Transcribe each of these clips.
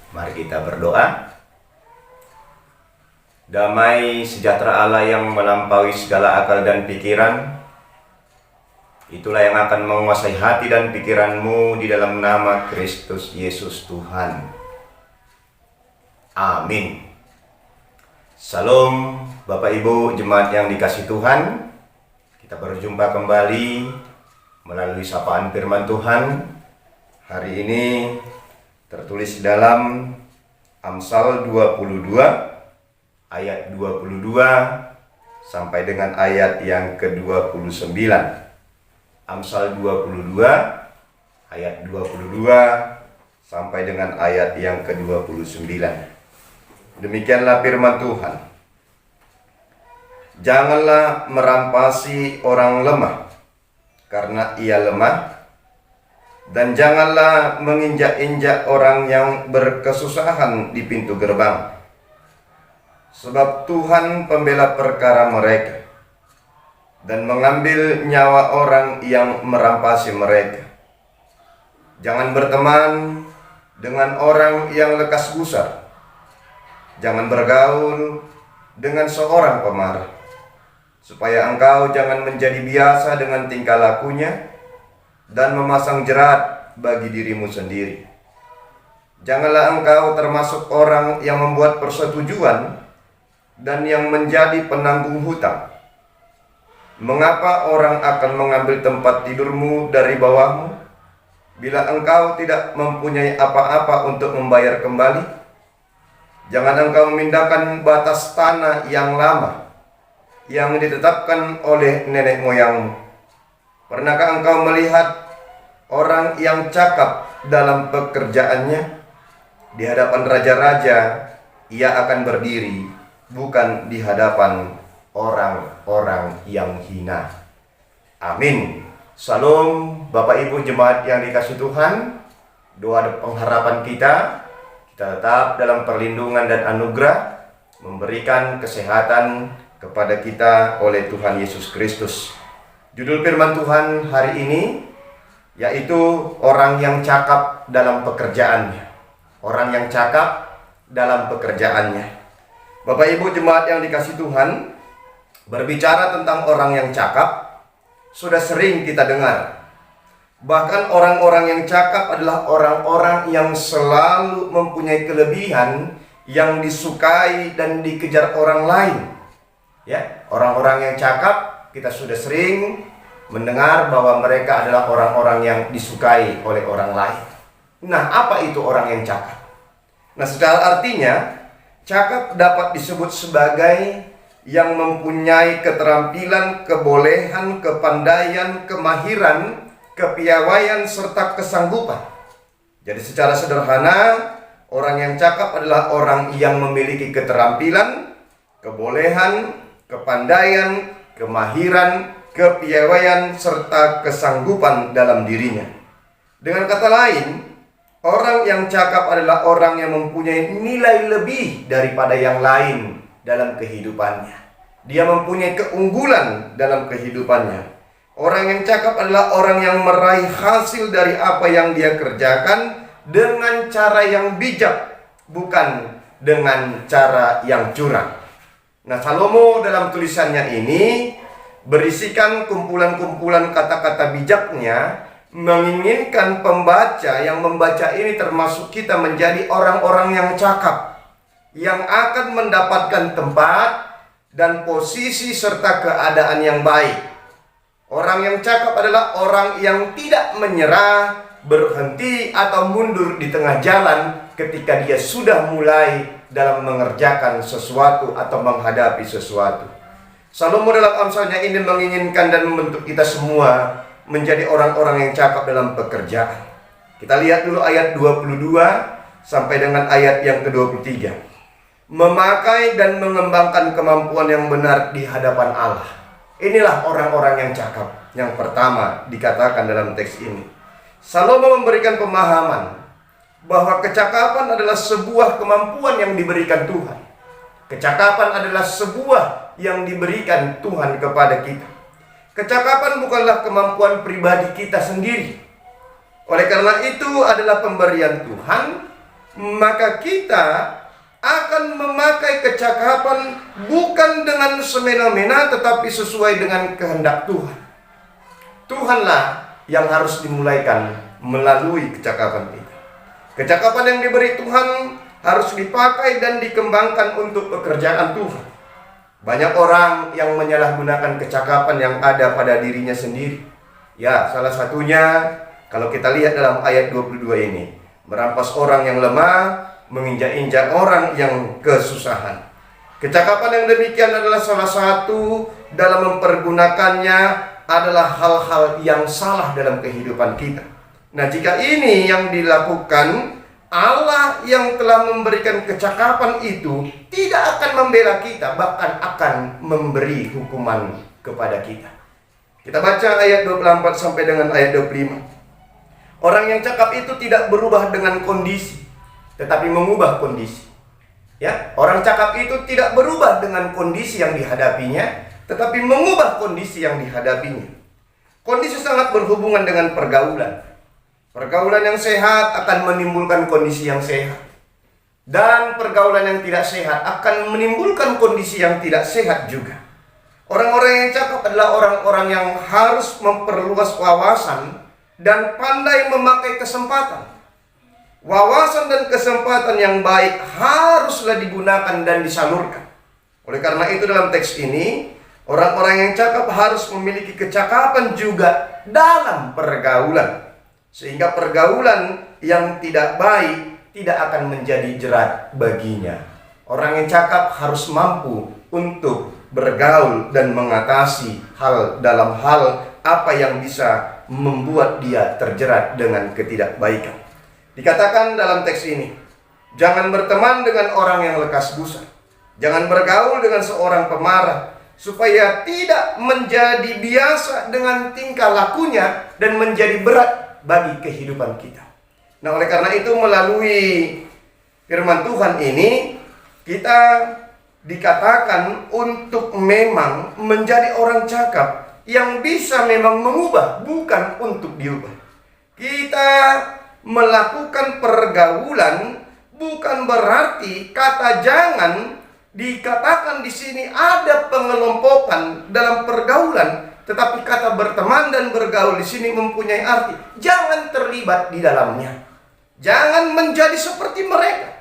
Mari kita berdoa. Damai sejahtera Allah yang melampaui segala akal dan pikiran, itulah yang akan menguasai hati dan pikiranmu di dalam nama Kristus Yesus Tuhan. Amin. Salam Bapak Ibu jemaat yang dikasihi Tuhan. Kita berjumpa kembali melalui sapaan firman Tuhan. Hari ini tertulis dalam Amsal 22 ayat 22 sampai dengan ayat yang ke-29. Amsal 22 ayat 22 sampai dengan ayat yang ke-29. Demikianlah firman Tuhan. Janganlah merampasi orang lemah karena ia lemah, dan janganlah menginjak-injak orang yang berkesusahan di pintu gerbang. Sebab Tuhan pembela perkara mereka, dan mengambil nyawa orang yang merampasi mereka. Jangan berteman dengan orang yang lekas gusar. Jangan bergaul dengan seorang pemarah, supaya engkau jangan menjadi biasa dengan tingkah lakunya dan memasang jerat bagi dirimu sendiri. Janganlah engkau termasuk orang yang membuat persetujuan dan yang menjadi penanggung hutang. Mengapa orang akan mengambil tempat tidurmu dari bawahmu, bila engkau tidak mempunyai apa-apa untuk membayar kembali? Jangan engkau memindahkan batas tanah yang lama, yang ditetapkan oleh nenek moyangmu. Pernahkah engkau melihat orang yang cakap dalam pekerjaannya? Di hadapan raja-raja ia akan berdiri, bukan di hadapan orang-orang yang hina. Amin. Salam Bapak Ibu jemaat yang dikasihi Tuhan. Doa pengharapan kita tetap dalam perlindungan dan anugerah, memberikan kesehatan kepada kita oleh Tuhan Yesus Kristus. Judul firman Tuhan hari ini yaitu orang yang cakap dalam pekerjaannya. Orang yang cakap dalam pekerjaannya. Bapak Ibu jemaat yang dikasihi Tuhan, berbicara tentang orang yang cakap sudah sering kita dengar. Bahkan orang-orang yang cakap adalah orang-orang yang selalu mempunyai kelebihan yang disukai dan dikejar orang lain. Ya, orang-orang yang cakap kita sudah sering mendengar bahwa mereka adalah orang-orang yang disukai oleh orang lain. Nah, apa itu orang yang cakap? Nah, secara artinya cakap dapat disebut sebagai yang mempunyai keterampilan, kebolehan, kepandaian, kemahiran, kepiawaian, serta kesanggupan. Jadi secara sederhana, orang yang cakap adalah orang yang memiliki keterampilan, kebolehan, kepandaian, kemahiran, kepiawaian, serta kesanggupan dalam dirinya. Dengan kata lain, orang yang cakap adalah orang yang mempunyai nilai lebih daripada yang lain dalam kehidupannya. Dia mempunyai keunggulan dalam kehidupannya. Orang yang cakap adalah orang yang meraih hasil dari apa yang dia kerjakan dengan cara yang bijak, bukan dengan cara yang curang. Nah, Salomo dalam tulisannya ini berisikan kumpulan-kumpulan kata-kata bijaknya, menginginkan pembaca yang membaca ini termasuk kita menjadi orang-orang yang cakap, yang akan mendapatkan tempat dan posisi serta keadaan yang baik. Orang yang cakap adalah orang yang tidak menyerah, berhenti atau mundur di tengah jalan ketika dia sudah mulai dalam mengerjakan sesuatu atau menghadapi sesuatu. Salomo dalam Amsalnya ini menginginkan dan membentuk kita semua menjadi orang-orang yang cakap dalam pekerjaan. Kita lihat dulu ayat 22 sampai dengan ayat yang ke-23. Memakai dan mengembangkan kemampuan yang benar di hadapan Allah. Inilah orang-orang yang cakap. Yang pertama dikatakan dalam teks ini. Salomo memberikan pemahaman bahwa kecakapan adalah sebuah kemampuan yang diberikan Tuhan. Kecakapan adalah sebuah yang diberikan Tuhan kepada kita. Kecakapan bukanlah kemampuan pribadi kita sendiri. Oleh karena itu adalah pemberian Tuhan, maka kita akan memakai kecakapan bukan dengan semena-mena, tetapi sesuai dengan kehendak Tuhan. Tuhanlah yang harus dimulaikan melalui kecakapan itu. Kecakapan yang diberi Tuhan harus dipakai dan dikembangkan untuk pekerjaan Tuhan. Banyak orang yang menyalahgunakan kecakapan yang ada pada dirinya sendiri. Ya, salah satunya kalau kita lihat dalam ayat 22 ini, merampas orang yang lemah, menginjak-injak orang yang kesusahan. Kecakapan yang demikian adalah salah satu dalam mempergunakannya adalah hal-hal yang salah dalam kehidupan kita. Nah, jika ini yang dilakukan, Allah yang telah memberikan kecakapan itu tidak akan membela kita, bahkan akan memberi hukuman kepada kita. Kita baca ayat 24 sampai dengan ayat 25. Orang yang cakap itu tidak berubah dengan kondisi, tetapi mengubah kondisi. Ya, orang cakap itu tidak berubah dengan kondisi yang dihadapinya, tetapi mengubah kondisi yang dihadapinya. Kondisi sangat berhubungan dengan pergaulan. Pergaulan yang sehat akan menimbulkan kondisi yang sehat, dan pergaulan yang tidak sehat akan menimbulkan kondisi yang tidak sehat juga. Orang-orang yang cakap adalah orang-orang yang harus memperluas wawasan dan pandai memakai kesempatan. Wawasan dan kesempatan yang baik haruslah digunakan dan disalurkan. Oleh karena itu dalam teks ini, orang-orang yang cakap harus memiliki kecakapan juga dalam pergaulan, sehingga pergaulan yang tidak baik tidak akan menjadi jerat baginya. Orang yang cakap harus mampu untuk bergaul dan mengatasi dalam hal apa yang bisa membuat dia terjerat dengan ketidakbaikan. Dikatakan dalam teks ini, jangan berteman dengan orang yang lekas busa. Jangan bergaul dengan seorang pemarah, supaya tidak menjadi biasa dengan tingkah lakunya dan menjadi berat bagi kehidupan kita. Nah, oleh karena itu melalui firman Tuhan ini, kita dikatakan untuk memang menjadi orang cakap yang bisa memang mengubah, bukan untuk diubah. Kita melakukan pergaulan bukan berarti kata jangan dikatakan di sini ada pengelompokan dalam pergaulan, tetapi kata berteman dan bergaul di sini mempunyai arti jangan terlibat di dalamnya. Jangan menjadi seperti mereka.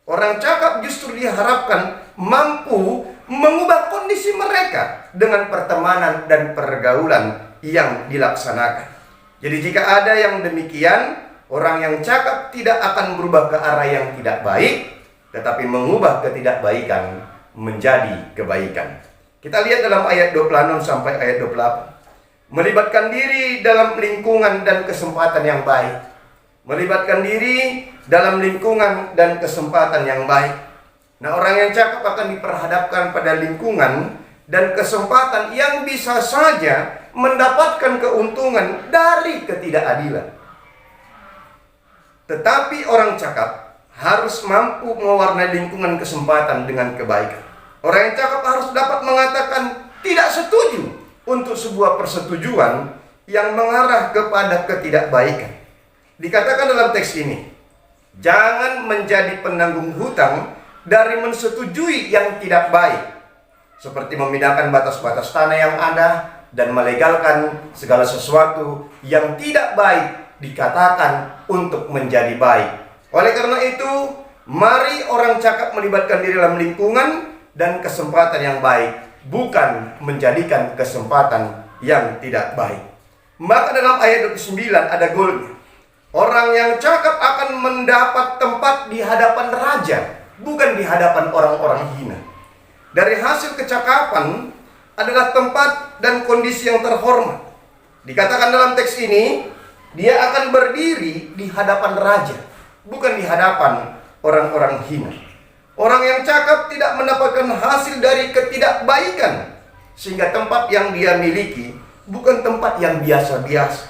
Orang cakap justru diharapkan mampu mengubah kondisi mereka dengan pertemanan dan pergaulan yang dilaksanakan. Jadi jika ada yang demikian, orang yang cakap tidak akan berubah ke arah yang tidak baik, tetapi mengubah ketidakbaikan menjadi kebaikan. Kita lihat dalam ayat 26 sampai ayat 28. Melibatkan diri dalam lingkungan dan kesempatan yang baik. Melibatkan diri dalam lingkungan dan kesempatan yang baik. Nah, orang yang cakap akan diperhadapkan pada lingkungan dan kesempatan yang bisa saja mendapatkan keuntungan dari ketidakadilan. Tetapi orang cakap harus mampu mewarnai lingkungan kesempatan dengan kebaikan. Orang yang cakap harus dapat mengatakan tidak setuju untuk sebuah persetujuan yang mengarah kepada ketidakbaikan. Dikatakan dalam teks ini, jangan menjadi penanggung hutang dari mensetujui yang tidak baik, seperti memindahkan batas-batas tanah yang ada dan melegalkan segala sesuatu yang tidak baik dikatakan untuk menjadi baik. Oleh karena itu, mari orang cakap melibatkan diri dalam lingkungan dan kesempatan yang baik, bukan menjadikan kesempatan yang tidak baik. Maka dalam ayat 29 ada goalnya. Orang yang cakap akan mendapat tempat di hadapan raja, bukan di hadapan orang-orang hina. Dari hasil kecakapan adalah tempat dan kondisi yang terhormat. Dikatakan dalam teks ini, dia akan berdiri di hadapan raja, bukan di hadapan orang-orang hina. Orang yang cakap tidak mendapatkan hasil dari ketidakbaikan, sehingga tempat yang dia miliki bukan tempat yang biasa-biasa.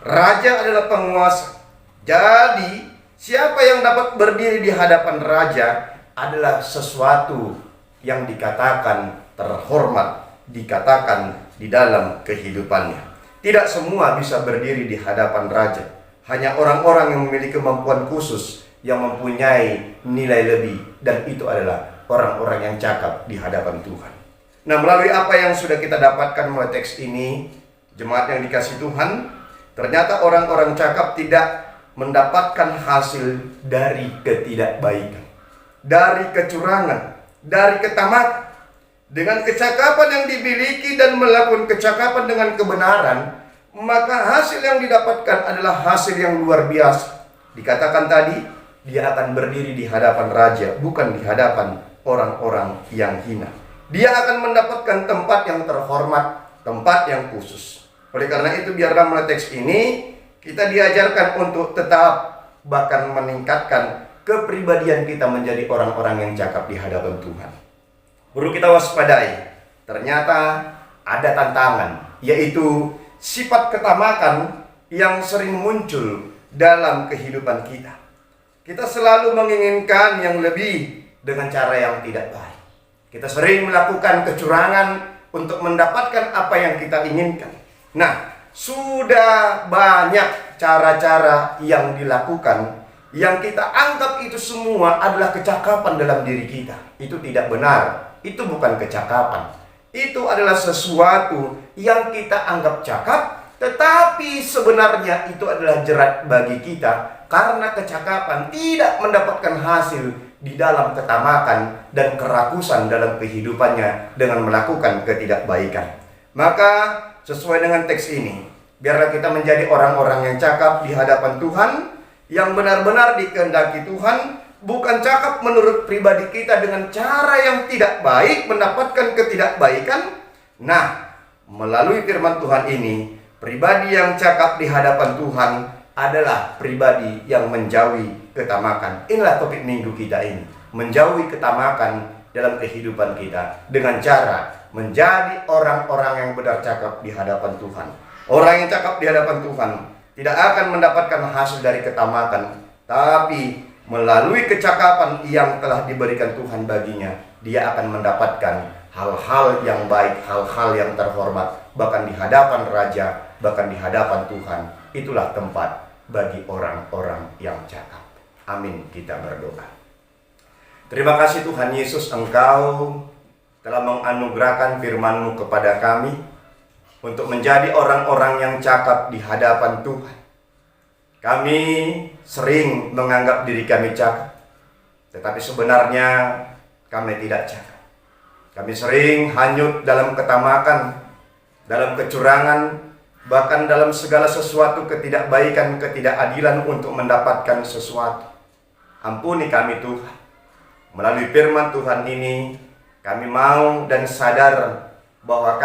Raja adalah penguasa. Jadi, siapa yang dapat berdiri di hadapan raja adalah sesuatu yang dikatakan terhormat, dikatakan di dalam kehidupannya. Tidak semua bisa berdiri di hadapan raja. Hanya orang-orang yang memiliki kemampuan khusus yang mempunyai nilai lebih, dan itu adalah orang-orang yang cakap di hadapan Tuhan. Nah, melalui apa yang sudah kita dapatkan melalui teks ini, jemaat yang dikasihi Tuhan, ternyata orang-orang cakap tidak mendapatkan hasil dari ketidakbaikan, dari kecurangan, dari ketamakan. Dengan kecakapan yang dimiliki dan melakukan kecakapan dengan kebenaran, maka hasil yang didapatkan adalah hasil yang luar biasa. Dikatakan tadi, dia akan berdiri di hadapan raja, bukan di hadapan orang-orang yang hina. Dia akan mendapatkan tempat yang terhormat, tempat yang khusus. Oleh karena itu, biarlah melalui teks ini kita diajarkan untuk tetap bahkan meningkatkan kepribadian kita menjadi orang-orang yang cakap di hadapan Tuhan. Perlu kita waspadai, ternyata ada tantangan, yaitu sifat ketamakan yang sering muncul dalam kehidupan kita. Kita selalu menginginkan yang lebih dengan cara yang tidak baik. Kita sering melakukan kecurangan untuk mendapatkan apa yang kita inginkan. Nah, sudah banyak cara-cara yang dilakukan yang kita anggap itu semua adalah kecakapan dalam diri kita. Itu tidak benar. Itu bukan kecakapan. Itu adalah sesuatu yang kita anggap cakap, tetapi sebenarnya itu adalah jerat bagi kita karena kecakapan tidak mendapatkan hasil di dalam ketamakan dan kerakusan dalam kehidupannya dengan melakukan ketidakbaikan. Maka sesuai dengan teks ini, biarlah kita menjadi orang-orang yang cakap di hadapan Tuhan, yang benar-benar dikehendaki Tuhan, bukan cakap menurut pribadi kita dengan cara yang tidak baik, mendapatkan ketidakbaikan. Nah, melalui firman Tuhan ini, pribadi yang cakap di hadapan Tuhan adalah pribadi yang menjauhi ketamakan. Inilah topik minggu kita ini, menjauhi ketamakan dalam kehidupan kita dengan cara menjadi orang-orang yang benar cakap di hadapan Tuhan. Orang yang cakap di hadapan Tuhan tidak akan mendapatkan hasil dari ketamakan, tapi melalui kecakapan yang telah diberikan Tuhan baginya, dia akan mendapatkan hal-hal yang baik, hal-hal yang terhormat, bahkan di hadapan raja, bahkan di hadapan Tuhan. Itulah tempat bagi orang-orang yang cakap. Amin, kita berdoa. Terima kasih Tuhan Yesus, Engkau telah menganugerahkan firman-Mu kepada kami untuk menjadi orang-orang yang cakap di hadapan Tuhan. Kami sering menganggap diri kami cakap, tetapi sebenarnya kami tidak cakap. Kami sering hanyut dalam ketamakan, dalam kecurangan, bahkan dalam segala sesuatu ketidakbaikan, ketidakadilan untuk mendapatkan sesuatu. Ampuni kami Tuhan. Melalui firman Tuhan ini, kami mau dan sadar bahwa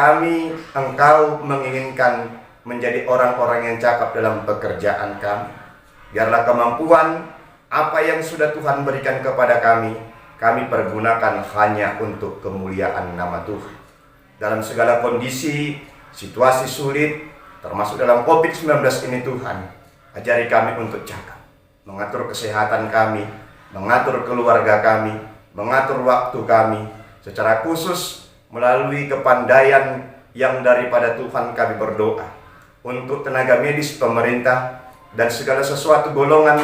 Engkau menginginkan menjadi orang-orang yang cakap dalam pekerjaan kami. Biarlah kemampuan apa yang sudah Tuhan berikan kepada kami pergunakan hanya untuk kemuliaan nama Tuhan. Dalam segala kondisi, situasi sulit, termasuk dalam COVID-19 ini Tuhan, ajari kami untuk cakap, mengatur kesehatan kami, mengatur keluarga kami, mengatur waktu kami, secara khusus melalui kepandaian yang daripada Tuhan kami berdoa untuk tenaga medis pemerintah dan segala sesuatu golongan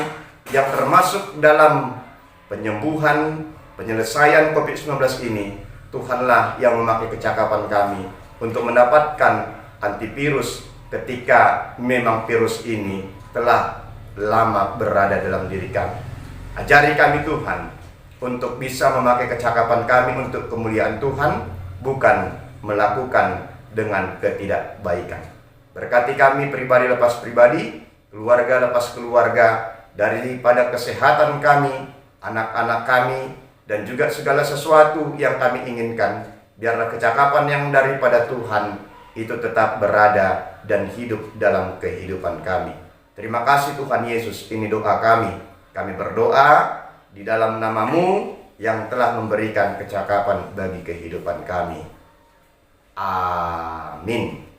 yang termasuk dalam penyembuhan, penyelesaian COVID-19 ini. Tuhanlah yang memakai kecakapan kami untuk mendapatkan antivirus ketika memang virus ini telah lama berada dalam diri kami. Ajari kami Tuhan untuk bisa memakai kecakapan kami untuk kemuliaan Tuhan, bukan melakukan dengan ketidakbaikan. Berkati kami pribadi lepas pribadi, keluarga lepas keluarga, daripada kesehatan kami, anak-anak kami, dan juga segala sesuatu yang kami inginkan. Biarlah kecakapan yang daripada Tuhan itu tetap berada dan hidup dalam kehidupan kami. Terima kasih Tuhan Yesus, ini doa kami. Kami berdoa di dalam nama-Mu yang telah memberikan kecakapan bagi kehidupan kami. Amin.